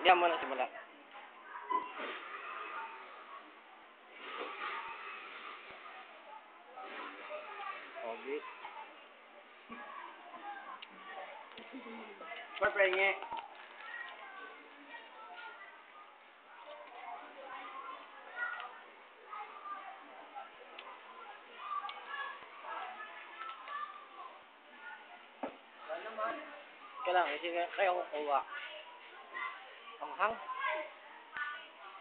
Diyan mo na simula. Okay. Paprengi. Kailangan kasi kaya kukuha. Ang hang.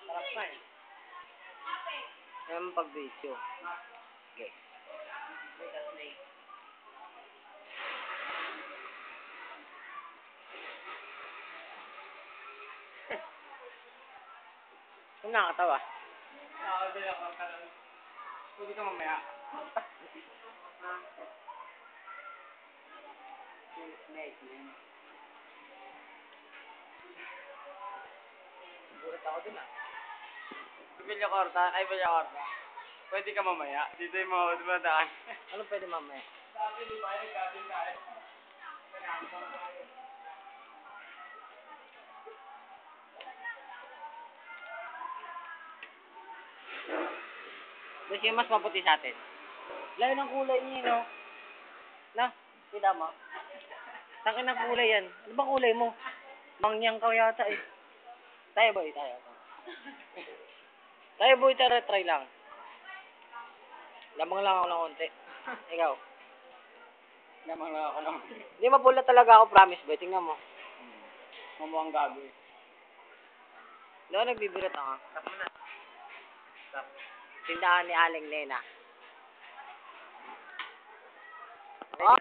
Sarap na eh. Yan pag-video. Okay. Kung nakakatawa. Nakakabili ako ka lang. Pwede ka mamaya. Burat ako dun ah. Villarcorta. Ay, Villarcorta. Pwede ka mamaya. Dito yung mga dumadaan. Ano pwede mamaya? Sabi di ba, nagkatin tayo. Doon siya mas maputi sa atin. Layo ng kulay niya, no? Na, kita mo? Takin ng kulay yan. Ano bang kulay mo? Mangyang ka yata eh. Tayo boy, tayo. Tayo boy, try lang. Lamang lang ako ng konti. Ikaw. Lamang lang ako ng konti. Hindi mapula talaga ako, promise boy. Tingnan mo. Mamukhang gago eh. Doon nagbibirat ako. Stop mo na. Stop. Tindahan ni Aling Lena. Oh.